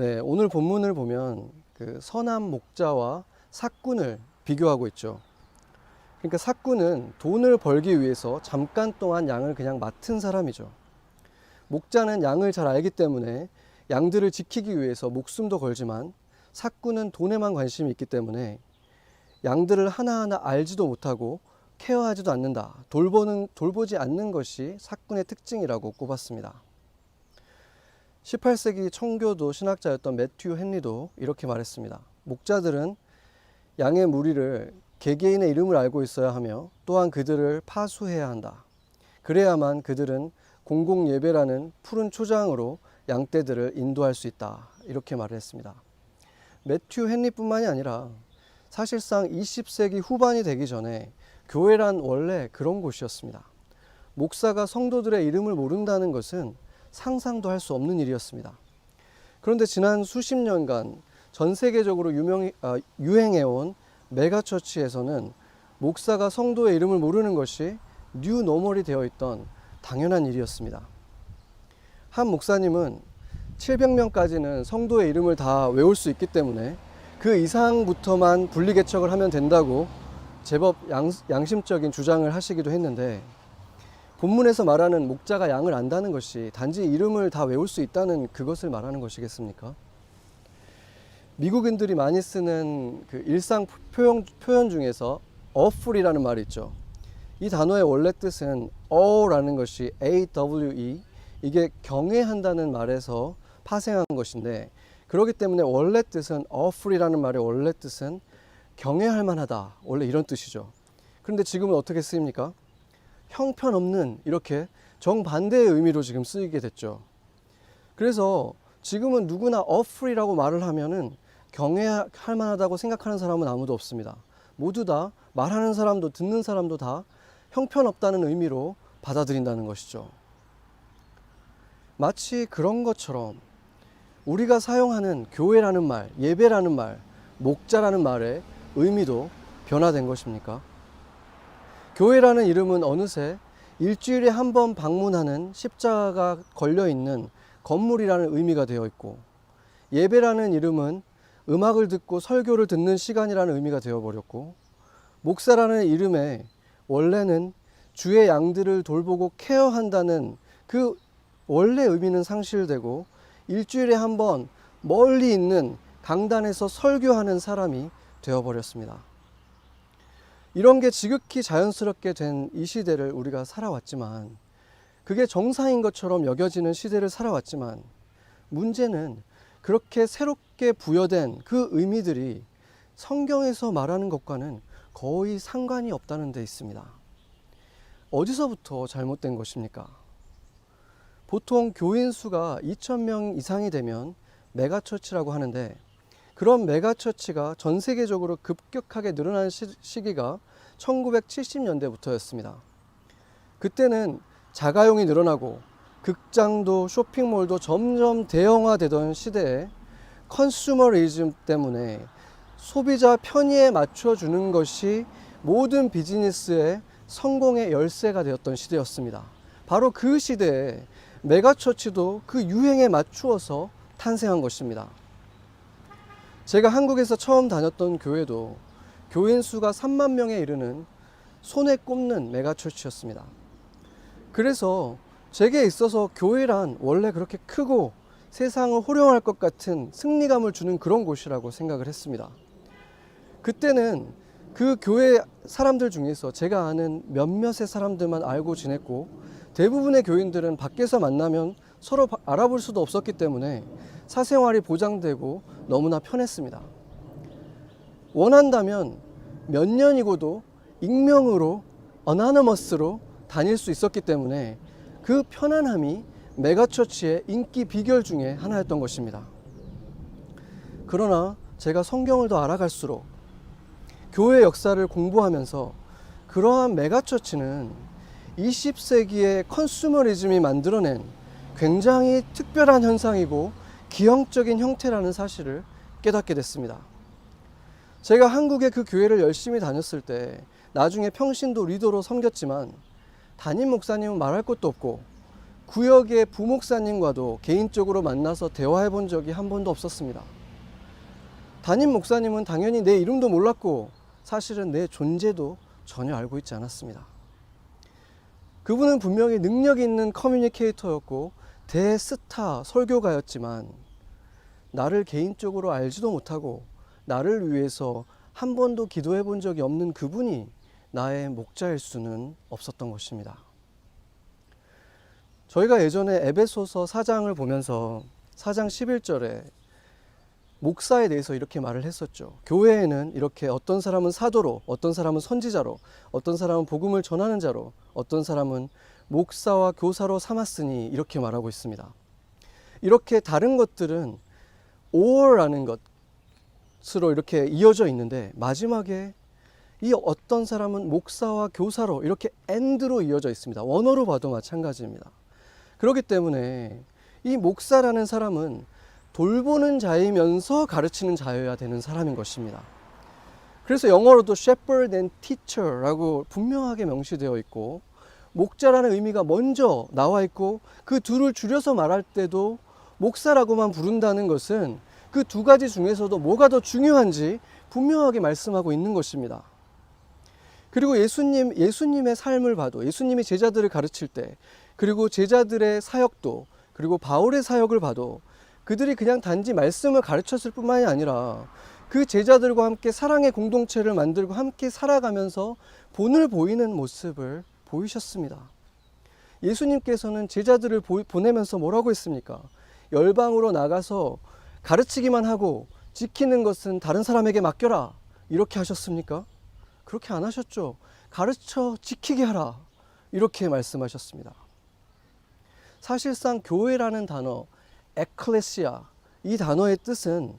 네, 오늘 본문을 보면 그 선한 목자와 삭군을 비교하고 있죠. 그러니까 삭군은 돈을 벌기 위해서 잠깐 동안 양을 그냥 맡은 사람이죠. 목자는 양을 잘 알기 때문에 양들을 지키기 위해서 목숨도 걸지만, 삭군은 돈에만 관심이 있기 때문에 양들을 하나하나 알지도 못하고 케어하지도 않는다. 돌보지 않는 것이 삭군의 특징이라고 꼽았습니다. 18세기 청교도 신학자였던 매튜 헨리도 이렇게 말했습니다. 목자들은 양의 무리를 개개인의 이름을 알고 있어야 하며, 또한 그들을 파수해야 한다. 그래야만 그들은 공공 예배라는 푸른 초장으로 양떼들을 인도할 수 있다. 이렇게 말을 했습니다. 매튜 헨리뿐만이 아니라 사실상 20세기 후반이 되기 전에 교회란 원래 그런 곳이었습니다. 목사가 성도들의 이름을 모른다는 것은 상상도 할 수 없는 일이었습니다. 그런데 지난 수십 년간 전 세계적으로 유행해온 메가처치에서는 목사가 성도의 이름을 모르는 것이 뉴 노멀이 되어 있던 당연한 일이었습니다. 한 목사님은 700명까지는 성도의 이름을 다 외울 수 있기 때문에 그 이상부터만 분리개척을 하면 된다고 제법 양심적인 주장을 하시기도 했는데, 본문에서 말하는 목자가 양을 안다는 것이 단지 이름을 다 외울 수 있다는 그것을 말하는 것이겠습니까? 미국인들이 많이 쓰는 그 일상 표현 중에서 awful이라는 말이 있죠. 이 단어의 원래 뜻은 aw라는 것이 awe, 이게 경외한다는 말에서 파생한 것인데, 그렇기 때문에 원래 뜻은 awful이라는 말의 원래 뜻은 경외할 만하다, 원래 이런 뜻이죠. 그런데 지금은 어떻게 쓰입니까? 형편없는, 이렇게 정반대의 의미로 지금 쓰이게 됐죠. 그래서 지금은 누구나 awful이라고 말을 하면은 경외할 만하다고 생각하는 사람은 아무도 없습니다. 모두 다, 말하는 사람도 듣는 사람도 다 형편없다는 의미로 받아들인다는 것이죠. 마치 그런 것처럼 우리가 사용하는 교회라는 말, 예배라는 말, 목자라는 말의 의미도 변화된 것입니까? 교회라는 이름은 어느새 일주일에 한 번 방문하는 십자가가 걸려있는 건물이라는 의미가 되어 있고, 예배라는 이름은 음악을 듣고 설교를 듣는 시간이라는 의미가 되어버렸고, 목사라는 이름에 원래는 주의 양들을 돌보고 케어한다는 그 원래 의미는 상실되고, 일주일에 한 번 멀리 있는 강단에서 설교하는 사람이 되어버렸습니다. 이런 게 지극히 자연스럽게 된 이 시대를 우리가 살아왔지만, 그게 정상인 것처럼 여겨지는 시대를 살아왔지만, 문제는 그렇게 새롭게 부여된 그 의미들이 성경에서 말하는 것과는 거의 상관이 없다는 데 있습니다. 어디서부터 잘못된 것입니까? 보통 교인 수가 2,000명 이상이 되면 메가처치라고 하는데, 그런 메가처치가 전 세계적으로 급격하게 늘어난 시기가 1970년대부터였습니다. 그때는 자가용이 늘어나고 극장도 쇼핑몰도 점점 대형화되던 시대에 컨슈머리즘 때문에 소비자 편의에 맞춰주는 것이 모든 비즈니스의 성공의 열쇠가 되었던 시대였습니다. 바로 그 시대에 메가처치도 그 유행에 맞추어서 탄생한 것입니다. 제가 한국에서 처음 다녔던 교회도 교인 수가 3만 명에 이르는 손에 꼽는 메가처치였습니다. 그래서 제게 있어서 교회란 원래 그렇게 크고 세상을 호령할 것 같은 승리감을 주는 그런 곳이라고 생각을 했습니다. 그때는 그 교회 사람들 중에서 제가 아는 몇몇의 사람들만 알고 지냈고, 대부분의 교인들은 밖에서 만나면 서로 알아볼 수도 없었기 때문에 사생활이 보장되고 너무나 편했습니다. 원한다면 몇 년이고도 익명으로 어나너머스로 다닐 수 있었기 때문에 그 편안함이 메가처치의 인기 비결 중에 하나였던 것입니다. 그러나 제가 성경을 더 알아갈수록, 교회 역사를 공부하면서, 그러한 메가처치는 20세기의 컨슈머리즘이 만들어낸 굉장히 특별한 현상이고 기형적인 형태라는 사실을 깨닫게 됐습니다. 제가 한국의 그 교회를 열심히 다녔을 때 나중에 평신도 리더로 섬겼지만, 담임 목사님은 말할 것도 없고 구역의 부목사님과도 개인적으로 만나서 대화해 본 적이 한 번도 없었습니다. 담임 목사님은 당연히 내 이름도 몰랐고 사실은 내 존재도 전혀 알고 있지 않았습니다. 그분은 분명히 능력 있는 커뮤니케이터였고 대스타 설교가였지만 나를 개인적으로 알지도 못하고 나를 위해서 한 번도 기도해 본 적이 없는 그분이 나의 목자일 수는 없었던 것입니다. 저희가 예전에 에베소서 4장을 보면서 4장 11절에 목사에 대해서 이렇게 말을 했었죠. 교회에는 이렇게 어떤 사람은 사도로, 어떤 사람은 선지자로, 어떤 사람은 복음을 전하는 자로, 어떤 사람은 목사와 교사로 삼았으니 이렇게 말하고 있습니다. 이렇게 다른 것들은 or라는 것으로 이렇게 이어져 있는데 마지막에 이 어떤 사람은 목사와 교사로 이렇게 and로 이어져 있습니다. 원어로 봐도 마찬가지입니다. 그렇기 때문에 이 목사라는 사람은 돌보는 자이면서 가르치는 자여야 되는 사람인 것입니다. 그래서 영어로도 shepherd and teacher라고 분명하게 명시되어 있고 목자라는 의미가 먼저 나와 있고 그 둘을 줄여서 말할 때도 목사라고만 부른다는 것은 그 두 가지 중에서도 뭐가 더 중요한지 분명하게 말씀하고 있는 것입니다. 그리고 예수님의 삶을 봐도 예수님이 제자들을 가르칠 때 그리고 제자들의 사역도 그리고 바울의 사역을 봐도 그들이 그냥 단지 말씀을 가르쳤을 뿐만이 아니라 그 제자들과 함께 사랑의 공동체를 만들고 함께 살아가면서 본을 보이는 모습을 보이셨습니다. 예수님께서는 제자들을 보내면서 뭐라고 했습니까? 열방으로 나가서 가르치기만 하고 지키는 것은 다른 사람에게 맡겨라 이렇게 하셨습니까? 그렇게 안 하셨죠. 가르쳐 지키게 하라 이렇게 말씀하셨습니다. 사실상 교회라는 단어 에클레시아 이 단어의 뜻은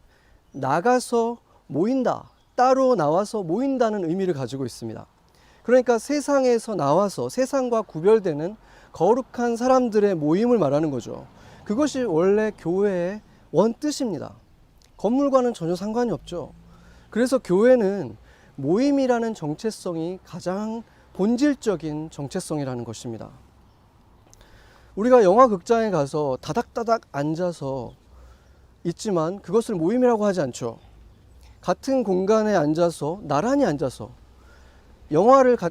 나가서 모인다, 따로 나와서 모인다는 의미를 가지고 있습니다. 그러니까 세상에서 나와서 세상과 구별되는 거룩한 사람들의 모임을 말하는 거죠. 그것이 원래 교회의 원뜻입니다. 건물과는 전혀 상관이 없죠. 그래서 교회는 모임이라는 정체성이 가장 본질적인 정체성이라는 것입니다. 우리가 영화 극장에 가서 다닥다닥 앉아서 있지만 그것을 모임이라고 하지 않죠. 같은 공간에 앉아서 나란히 앉아서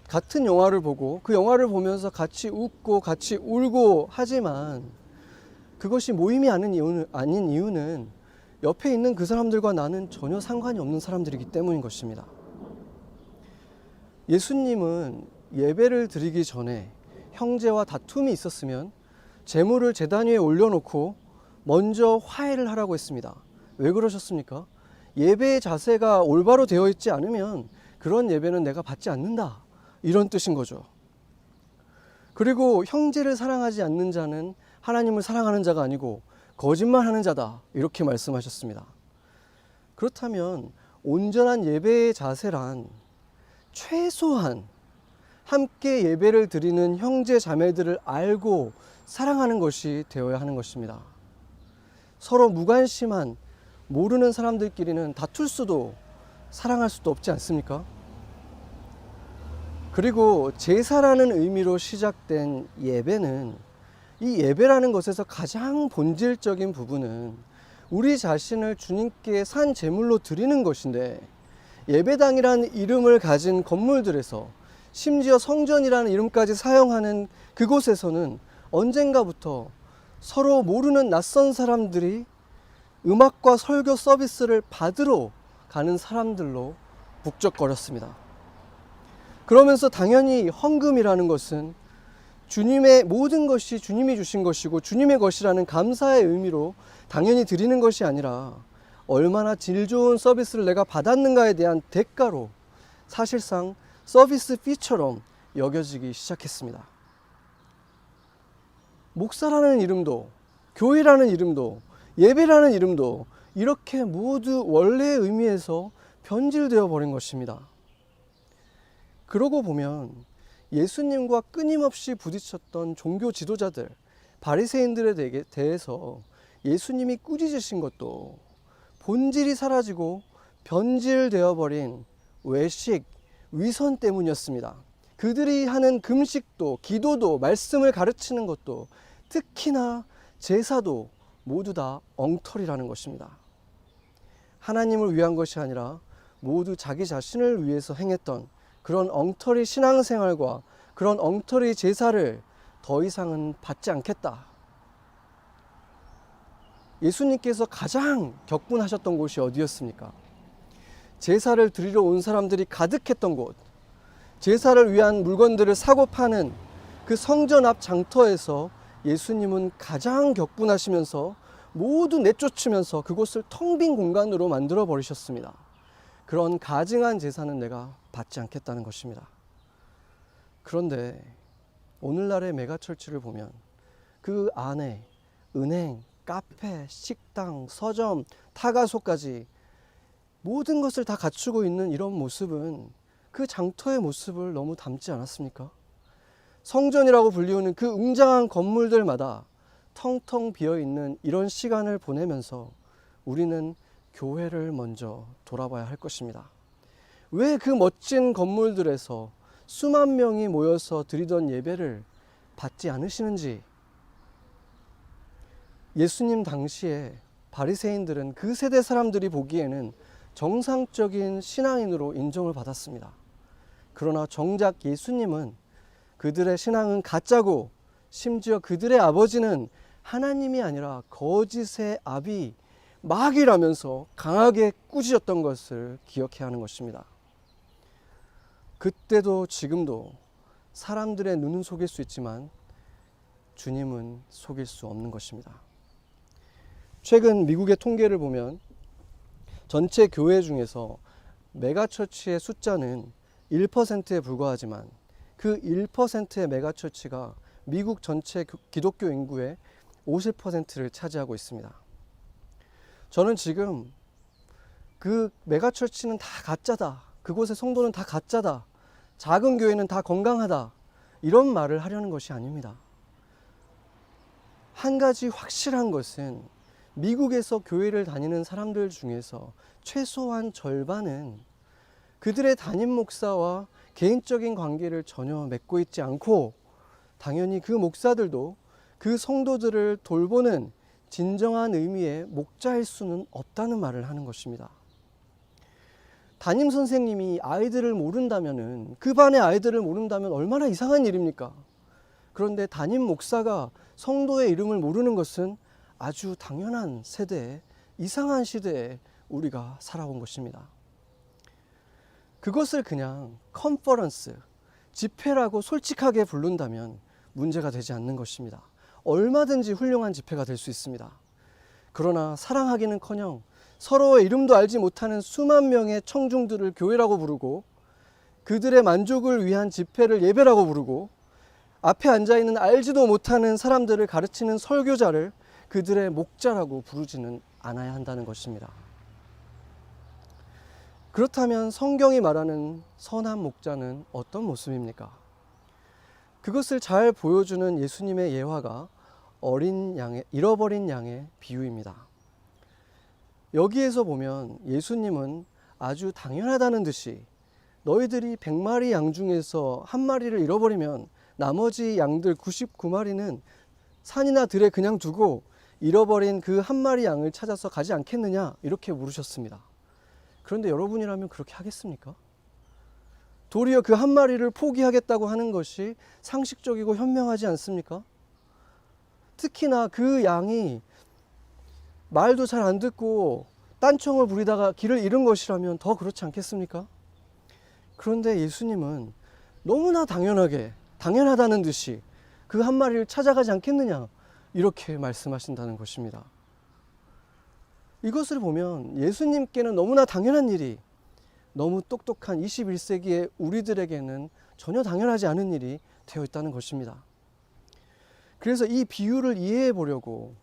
같은 영화를 보고 그 영화를 보면서 같이 웃고 같이 울고 하지만 그것이 모임이 아닌 이유는 옆에 있는 그 사람들과 나는 전혀 상관이 없는 사람들이기 때문인 것입니다. 예수님은 예배를 드리기 전에 형제와 다툼이 있었으면 제물을 제단 위에 올려놓고 먼저 화해를 하라고 했습니다. 왜 그러셨습니까? 예배의 자세가 올바로 되어 있지 않으면 그런 예배는 내가 받지 않는다 이런 뜻인 거죠. 그리고 형제를 사랑하지 않는 자는 하나님을 사랑하는 자가 아니고 거짓말하는 자다 이렇게 말씀하셨습니다. 그렇다면 온전한 예배의 자세란 최소한 함께 예배를 드리는 형제 자매들을 알고 사랑하는 것이 되어야 하는 것입니다. 서로 무관심한 모르는 사람들끼리는 다툴 수도 사랑할 수도 없지 않습니까? 그리고 제사라는 의미로 시작된 예배는 이 예배라는 것에서 가장 본질적인 부분은 우리 자신을 주님께 산 제물로 드리는 것인데 예배당이라는 이름을 가진 건물들에서 심지어 성전이라는 이름까지 사용하는 그곳에서는 언젠가부터 서로 모르는 낯선 사람들이 음악과 설교 서비스를 받으러 가는 사람들로 북적거렸습니다. 그러면서 당연히 헌금이라는 것은 주님의 모든 것이 주님이 주신 것이고 주님의 것이라는 감사의 의미로 당연히 드리는 것이 아니라 얼마나 질 좋은 서비스를 내가 받았는가에 대한 대가로 사실상 서비스 피처럼 여겨지기 시작했습니다. 목사라는 이름도 교회라는 이름도 예배라는 이름도 이렇게 모두 원래의 의미에서 변질되어 버린 것입니다. 그러고 보면 예수님과 끊임없이 부딪혔던 종교 지도자들, 바리새인들에 대해서 예수님이 꾸짖으신 것도 본질이 사라지고 변질되어 버린 외식, 위선 때문이었습니다. 그들이 하는 금식도 기도도 말씀을 가르치는 것도 특히나 제사도 모두 다 엉터리라는 것입니다. 하나님을 위한 것이 아니라 모두 자기 자신을 위해서 행했던 그런 엉터리 신앙생활과 그런 엉터리 제사를 더 이상은 받지 않겠다. 예수님께서 가장 격분하셨던 곳이 어디였습니까? 제사를 드리러 온 사람들이 가득했던 곳, 제사를 위한 물건들을 사고 파는 그 성전 앞 장터에서 예수님은 가장 격분하시면서 모두 내쫓으면서 그곳을 텅 빈 공간으로 만들어 버리셨습니다. 그런 가증한 제사는 내가 받지 않겠다는 것입니다. 그런데 오늘날의 메가처치를 보면 그 안에 은행, 카페, 식당, 서점, 타가소까지 모든 것을 다 갖추고 있는 이런 모습은 그 장터의 모습을 너무 닮지 않았습니까? 성전이라고 불리우는 그 웅장한 건물들마다 텅텅 비어있는 이런 시간을 보내면서 우리는 교회를 먼저 돌아봐야 할 것입니다. 왜 그 멋진 건물들에서 수만 명이 모여서 드리던 예배를 받지 않으시는지. 예수님 당시에 바리새인들은 그 세대 사람들이 보기에는 정상적인 신앙인으로 인정을 받았습니다. 그러나 정작 예수님은 그들의 신앙은 가짜고 심지어 그들의 아버지는 하나님이 아니라 거짓의 아비 마귀라면서 강하게 꾸짖었던 것을 기억해야 하는 것입니다. 그때도 지금도 사람들의 눈은 속일 수 있지만 주님은 속일 수 없는 것입니다. 최근 미국의 통계를 보면 전체 교회 중에서 메가처치의 숫자는 1%에 불과하지만 그 1%의 메가처치가 미국 전체 기독교 인구의 50%를 차지하고 있습니다. 저는 지금 그 메가처치는 다 가짜다. 그곳의 성도는 다 가짜다. 작은 교회는 다 건강하다. 이런 말을 하려는 것이 아닙니다. 한 가지 확실한 것은 미국에서 교회를 다니는 사람들 중에서 최소한 절반은 그들의 담임 목사와 개인적인 관계를 전혀 맺고 있지 않고 당연히 그 목사들도 그 성도들을 돌보는 진정한 의미의 목자일 수는 없다는 말을 하는 것입니다. 담임 선생님이 아이들을 모른다면은 그 반의 아이들을 모른다면 얼마나 이상한 일입니까? 그런데 담임 목사가 성도의 이름을 모르는 것은 아주 당연한 세대에, 이상한 시대에 우리가 살아온 것입니다. 그것을 그냥 컨퍼런스, 집회라고 솔직하게 부른다면 문제가 되지 않는 것입니다. 얼마든지 훌륭한 집회가 될 수 있습니다. 그러나 사랑하기는커녕 서로의 이름도 알지 못하는 수만 명의 청중들을 교회라고 부르고 그들의 만족을 위한 집회를 예배라고 부르고 앞에 앉아있는 알지도 못하는 사람들을 가르치는 설교자를 그들의 목자라고 부르지는 않아야 한다는 것입니다. 그렇다면 성경이 말하는 선한 목자는 어떤 모습입니까? 그것을 잘 보여주는 예수님의 예화가 잃어버린 양의 비유입니다. 여기에서 보면 예수님은 아주 당연하다는 듯이 너희들이 100마리 양 중에서 한 마리를 잃어버리면 나머지 양들 99마리는 산이나 들에 그냥 두고 잃어버린 그 한 마리 양을 찾아서 가지 않겠느냐 이렇게 물으셨습니다. 그런데 여러분이라면 그렇게 하겠습니까? 도리어 그 한 마리를 포기하겠다고 하는 것이 상식적이고 현명하지 않습니까? 특히나 그 양이 말도 잘 안 듣고 딴청을 부리다가 길을 잃은 것이라면 더 그렇지 않겠습니까? 그런데 예수님은 너무나 당연하다는 듯이 그 한 마리를 찾아가지 않겠느냐 이렇게 말씀하신다는 것입니다. 이것을 보면 예수님께는 너무나 당연한 일이 너무 똑똑한 21세기의 우리들에게는 전혀 당연하지 않은 일이 되어 있다는 것입니다. 그래서 이 비유를 이해해 보려고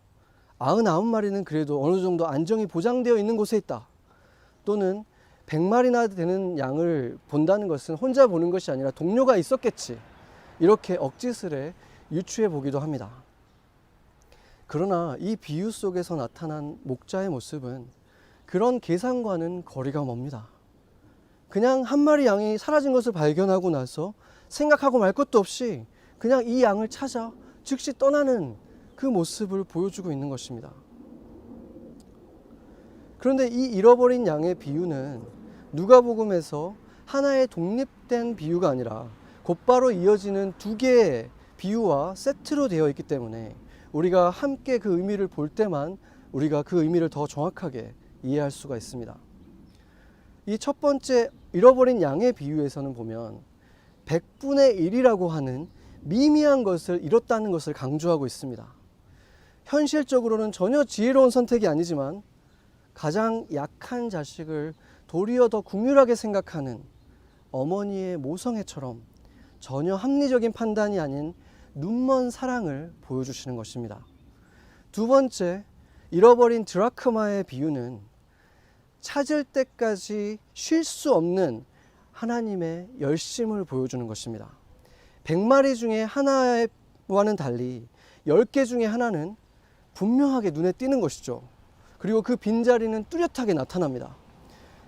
99마리는 그래도 어느 정도 안정이 보장되어 있는 곳에 있다. 또는 100마리나 되는 양을 본다는 것은 혼자 보는 것이 아니라 동료가 있었겠지. 이렇게 억지스레 유추해 보기도 합니다. 그러나 이 비유 속에서 나타난 목자의 모습은 그런 계산과는 거리가 멉니다. 그냥 한 마리 양이 사라진 것을 발견하고 나서 생각하고 말 것도 없이 그냥 이 양을 찾아 즉시 떠나는 그 모습을 보여주고 있는 것입니다. 그런데 이 잃어버린 양의 비유는 누가복음에서 하나의 독립된 비유가 아니라 곧바로 이어지는 두 개의 비유와 세트로 되어 있기 때문에 우리가 함께 그 의미를 볼 때만 우리가 그 의미를 더 정확하게 이해할 수가 있습니다. 이 첫 번째 잃어버린 양의 비유에서는 보면 100분의 1이라고 하는 미미한 것을 잃었다는 것을 강조하고 있습니다. 현실적으로는 전혀 지혜로운 선택이 아니지만 가장 약한 자식을 도리어 더 긍휼하게 생각하는 어머니의 모성애처럼 전혀 합리적인 판단이 아닌 눈먼 사랑을 보여주시는 것입니다. 두 번째, 잃어버린 드라크마의 비유는 찾을 때까지 쉴 수 없는 하나님의 열심을 보여주는 것입니다. 100마리 중에 하나와는 달리 10개 중에 하나는 분명하게 눈에 띄는 것이죠. 그리고 그 빈자리는 뚜렷하게 나타납니다.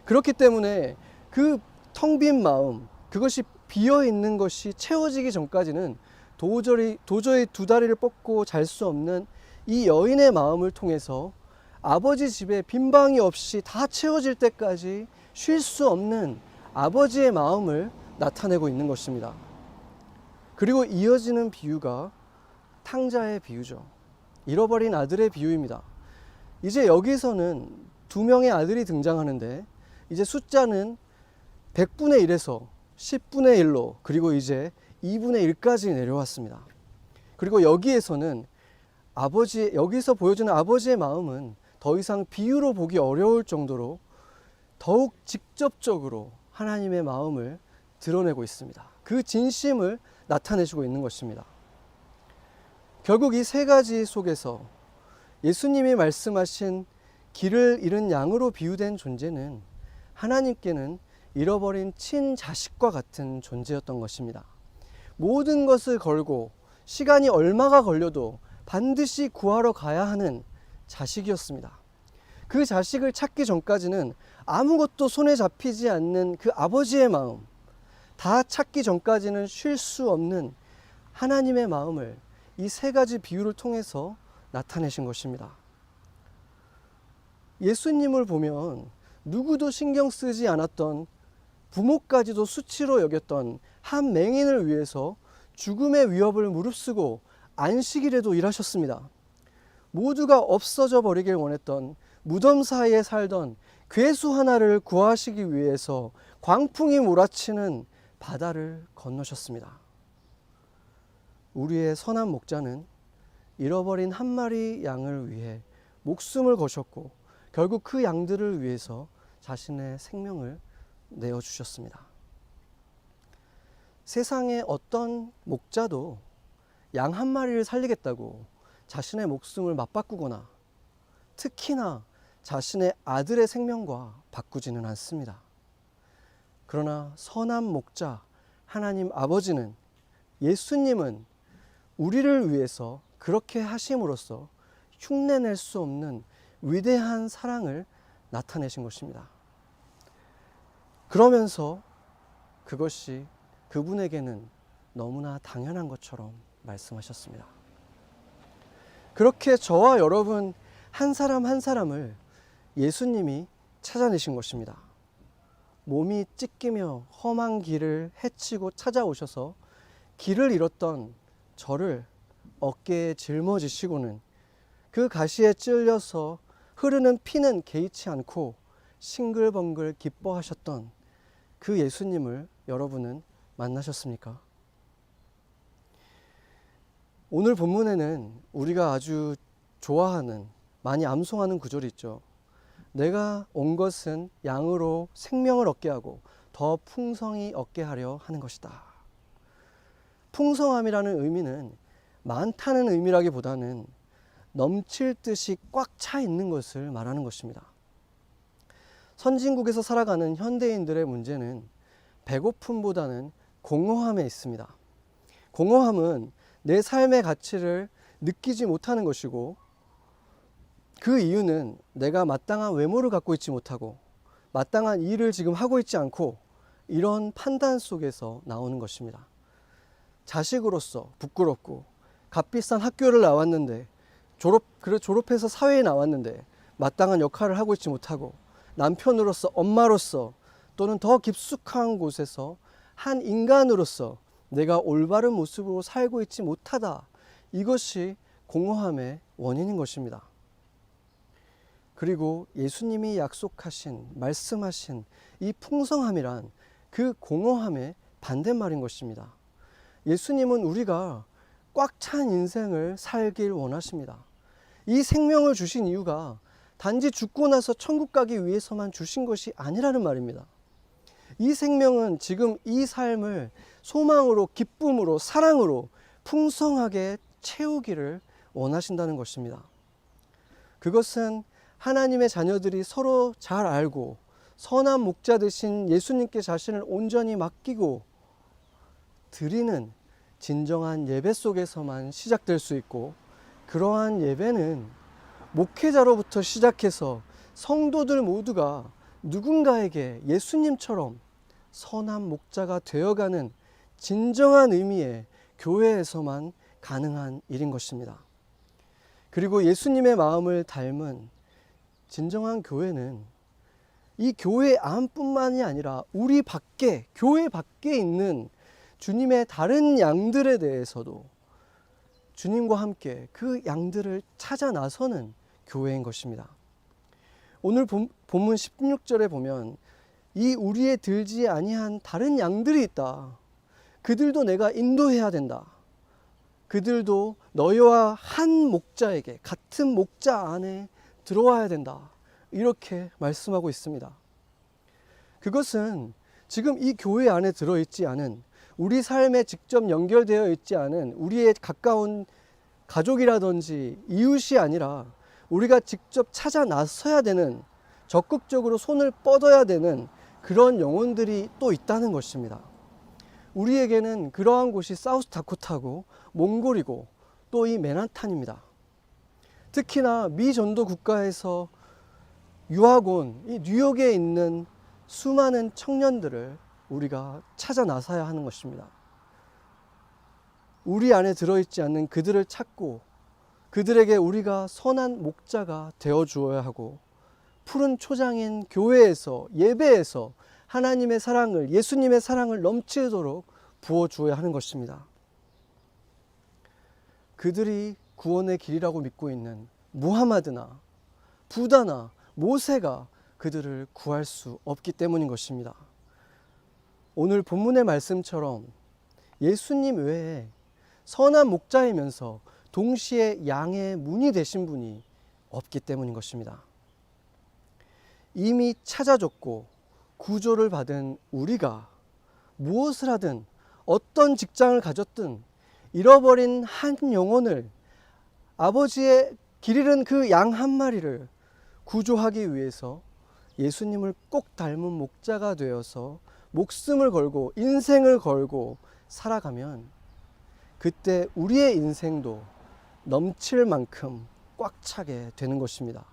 그렇기 때문에 그 텅 빈 마음, 그것이 비어 있는 것이 채워지기 전까지는 도저히 두 다리를 뻗고 잘 수 없는 이 여인의 마음을 통해서 아버지 집에 빈 방이 없이 다 채워질 때까지 쉴 수 없는 아버지의 마음을 나타내고 있는 것입니다. 그리고 이어지는 비유가 탕자의 비유죠. 잃어버린 아들의 비유입니다. 이제 여기서는 두 명의 아들이 등장하는데 이제 숫자는 100분의 1에서 10분의 1로 그리고 이제 2분의 1까지 내려왔습니다. 그리고 여기에서는 여기서 보여주는 아버지의 마음은 더 이상 비유로 보기 어려울 정도로 더욱 직접적으로 하나님의 마음을 드러내고 있습니다. 그 진심을 나타내시고 있는 것입니다. 결국 이 세 가지 속에서 예수님이 말씀하신 길을 잃은 양으로 비유된 존재는 하나님께는 잃어버린 친자식과 같은 존재였던 것입니다. 모든 것을 걸고 시간이 얼마가 걸려도 반드시 구하러 가야 하는 자식이었습니다. 그 자식을 찾기 전까지는 아무것도 손에 잡히지 않는 그 아버지의 마음, 다 찾기 전까지는 쉴 수 없는 하나님의 마음을 이 세 가지 비유를 통해서 나타내신 것입니다. 예수님을 보면 누구도 신경 쓰지 않았던, 부모까지도 수치로 여겼던 한 맹인을 위해서 죽음의 위협을 무릅쓰고 안식일에도 일하셨습니다. 모두가 없어져 버리길 원했던 무덤 사이에 살던 괴수 하나를 구하시기 위해서 광풍이 몰아치는 바다를 건너셨습니다. 우리의 선한 목자는 잃어버린 한 마리 양을 위해 목숨을 거셨고 결국 그 양들을 위해서 자신의 생명을 내어주셨습니다. 세상의 어떤 목자도 양 한 마리를 살리겠다고 자신의 목숨을 맞바꾸거나 특히나 자신의 아들의 생명과 바꾸지는 않습니다. 그러나 선한 목자 하나님 아버지는, 예수님은 우리를 위해서 그렇게 하심으로써 흉내낼 수 없는 위대한 사랑을 나타내신 것입니다. 그러면서 그것이 그분에게는 너무나 당연한 것처럼 말씀하셨습니다. 그렇게 저와 여러분 한 사람 한 사람을 예수님이 찾아내신 것입니다. 몸이 찢기며 험한 길을 헤치고 찾아오셔서 길을 잃었던 저를 어깨에 짊어지시고는 그 가시에 찔려서 흐르는 피는 개의치 않고 싱글벙글 기뻐하셨던 그 예수님을 여러분은 만나셨습니까? 오늘 본문에는 우리가 아주 좋아하는, 많이 암송하는 구절이 있죠. 내가 온 것은 양으로 생명을 얻게 하고 더 풍성히 얻게 하려 하는 것이다. 풍성함이라는 의미는 많다는 의미라기보다는 넘칠 듯이 꽉 차 있는 것을 말하는 것입니다. 선진국에서 살아가는 현대인들의 문제는 배고픔보다는 공허함에 있습니다. 공허함은 내 삶의 가치를 느끼지 못하는 것이고, 그 이유는 내가 마땅한 외모를 갖고 있지 못하고 마땅한 일을 지금 하고 있지 않고 이런 판단 속에서 나오는 것입니다. 자식으로서 부끄럽고 값비싼 학교를 나왔는데 졸업해서 사회에 나왔는데 마땅한 역할을 하고 있지 못하고 남편으로서, 엄마로서, 또는 더 깊숙한 곳에서 한 인간으로서 내가 올바른 모습으로 살고 있지 못하다. 이것이 공허함의 원인인 것입니다. 그리고 예수님이 약속하신, 말씀하신 이 풍성함이란 그 공허함의 반대말인 것입니다. 예수님은 우리가 꽉 찬 인생을 살길 원하십니다. 이 생명을 주신 이유가 단지 죽고 나서 천국 가기 위해서만 주신 것이 아니라는 말입니다. 이 생명은 지금 이 삶을 소망으로, 기쁨으로, 사랑으로 풍성하게 채우기를 원하신다는 것입니다. 그것은 하나님의 자녀들이 서로 잘 알고 선한 목자 되신 예수님께 자신을 온전히 맡기고 드리는 진정한 예배 속에서만 시작될 수 있고, 그러한 예배는 목회자로부터 시작해서 성도들 모두가 누군가에게 예수님처럼 선한 목자가 되어가는 진정한 의미의 교회에서만 가능한 일인 것입니다. 그리고 예수님의 마음을 닮은 진정한 교회는 이 교회 안뿐만이 아니라 우리 밖에, 교회 밖에 있는 주님의 다른 양들에 대해서도 주님과 함께 그 양들을 찾아 나서는 교회인 것입니다. 오늘 본문 16절에 보면 이 우리에 들지 아니한 다른 양들이 있다. 그들도 내가 인도해야 된다. 그들도 너희와 한 목자에게, 같은 목자 안에 들어와야 된다. 이렇게 말씀하고 있습니다. 그것은 지금 이 교회 안에 들어있지 않은, 우리 삶에 직접 연결되어 있지 않은 우리의 가까운 가족이라든지 이웃이 아니라 우리가 직접 찾아 나서야 되는, 적극적으로 손을 뻗어야 되는 그런 영혼들이 또 있다는 것입니다. 우리에게는 그러한 곳이 사우스다코타고 몽골이고 또 이 맨하탄입니다. 특히나 미 전도 국가에서 유학 온 이 뉴욕에 있는 수많은 청년들을 우리가 찾아 나서야 하는 것입니다. 우리 안에 들어있지 않는 그들을 찾고 그들에게 우리가 선한 목자가 되어 주어야 하고, 푸른 초장인 교회에서, 예배에서 하나님의 사랑을, 예수님의 사랑을 넘치도록 부어 주어야 하는 것입니다. 그들이 구원의 길이라고 믿고 있는 무하마드나 부다나 모세가 그들을 구할 수 없기 때문인 것입니다. 오늘 본문의 말씀처럼 예수님 외에 선한 목자이면서 동시에 양의 문이 되신 분이 없기 때문인 것입니다. 이미 찾아졌고 구조를 받은 우리가 무엇을 하든, 어떤 직장을 가졌든 잃어버린 한 영혼을, 아버지의 길 잃은 그 양 한 마리를 구조하기 위해서 예수님을 꼭 닮은 목자가 되어서 목숨을 걸고 인생을 걸고 살아가면, 그때 우리의 인생도 넘칠 만큼 꽉 차게 되는 것입니다.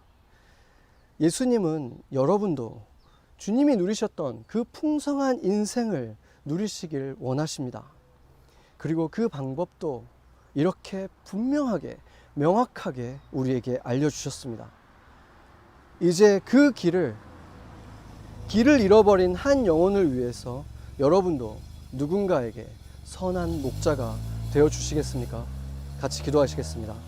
예수님은 여러분도 주님이 누리셨던 그 풍성한 인생을 누리시길 원하십니다. 그리고 그 방법도 이렇게 분명하게, 명확하게 우리에게 알려주셨습니다. 이제 그 길을 잃어버린 한 영혼을 위해서 여러분도 누군가에게 선한 목자가 되어 주시겠습니까? 같이 기도하시겠습니다.